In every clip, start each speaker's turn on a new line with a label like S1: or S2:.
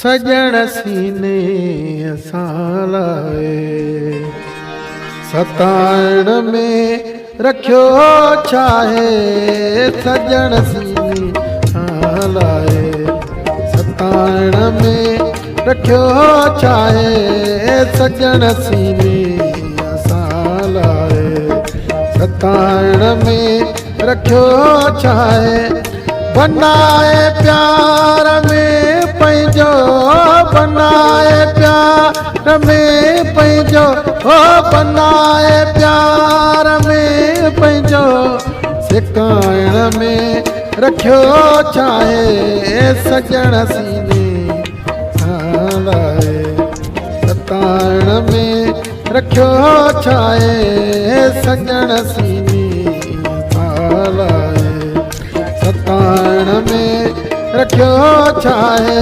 S1: सजण सीने असां लाइ सताइण में रखियो छाहे। सजण सीने असां लाइ सताइण में रखियो छाहे। सजण सीने असां लाइ सताइण में रखियो छाहे। बनाए प्यार में पंहिंजो बनाए प्यार में पंहिंजो ओ बनाए प्यार में पंहिंजो सिकाइण में रखियो छाहे। सजण सीने असां लाइ सताइण में रखियो छाहे। सजण सीने असां लाइ सताइण में रखियो छाहे।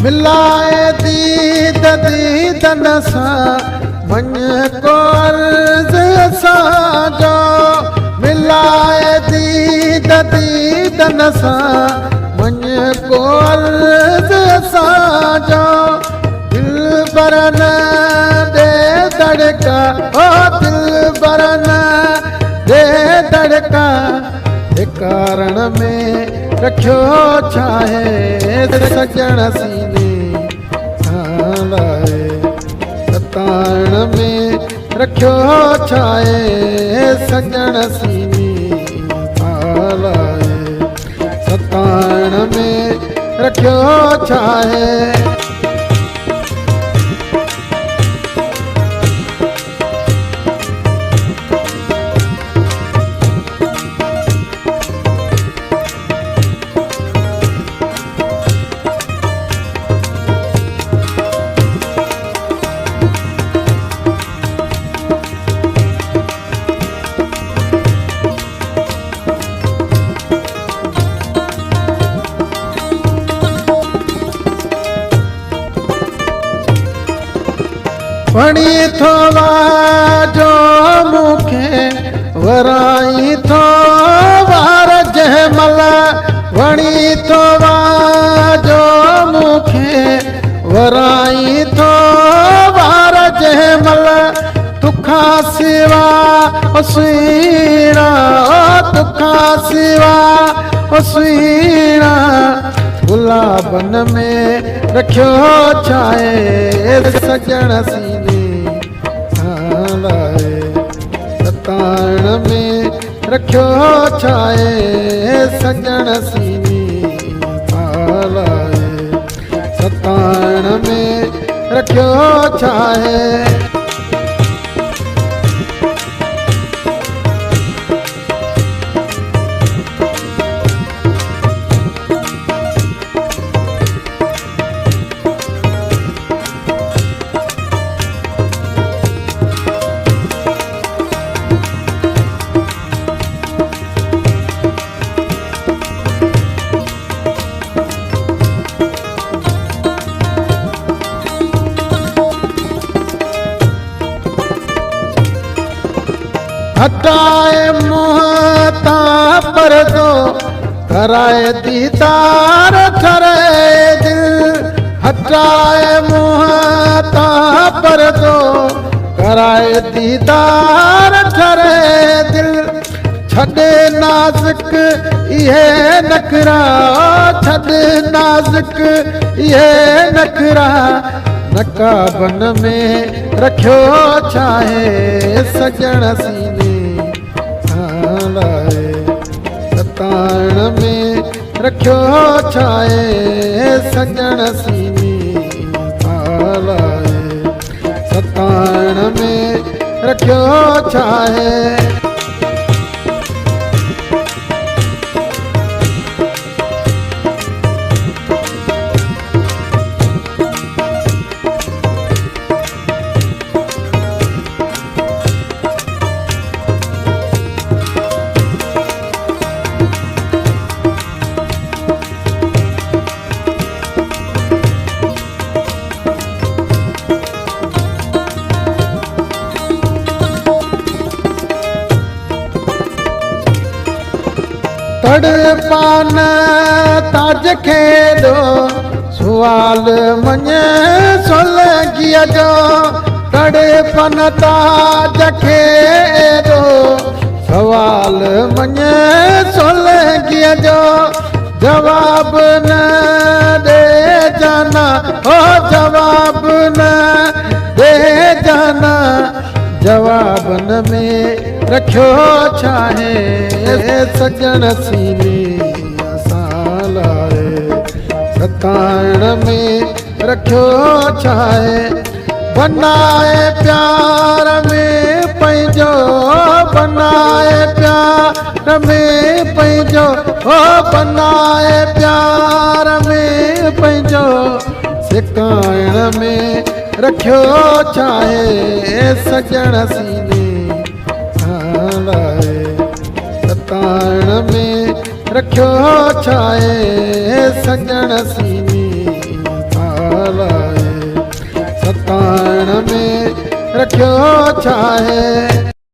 S1: मिलाए दीद दीदन सां वञ को अर्ज़ असांजो। मिलाए दीद दीदन सां वञ को अर्ज़ असांजो। दिल बरन दे धड़का ओ दिल बरन दे धड़का कारण में रखियो छाहे। सजण सीने असां लाइ सताइण में रखियो छाहे। सजण सीने असां लाइ सताइण में रखियो छाहे। वणी थो वाजो मूंखे वराई थो वार जंहिंमहिल। वणी थो वाजो मूंखे वराई थो वार जंहिंमहिल। तुखां सिवा सुहिणा तुखां सिवा सुहिणा गुलाबन में रखियो छाहे। सजण सीने असां लाइ सताइण में रखियो छाहे। सजण सीने असां लाइ सताइण में रखियो छाहे। हटाए मुंह तां पर्दो कराए दीदार करे दिल। हटाए मुंह तां पर्दो कराए दीदार करे दिल। छॾे नाज़ुक इहे नखरा छॾे नाज़ुक इहे नखरा नकाबन में रखियो छाहे। सजण सीने असां लाइ सताइण में रखियो छाहे। सजण सीने असां लाइ सताइण में रखियो छाहे। तड़पान ताज खेदो सुवाल मञे सोलंगीअ जो तड़पन ताज खेदो सवाल मञे सोलंगीअ जो जवाब न दे जाना ओ जवाब न दे जाना जवाबन में रखियो छाहे सजण सीने असां लाए सताइण में रखियो छाहे बनाए प्यार में पंहिंजो बनाए प्यार में पंहिंजो ओ बनाए प्यार में पंहिंजो सिकाइण में रखियो छाहे सजण सीने लाए सताइण में रखियो छाहे सजण सीने लाए सताइण में रखियो छाहे।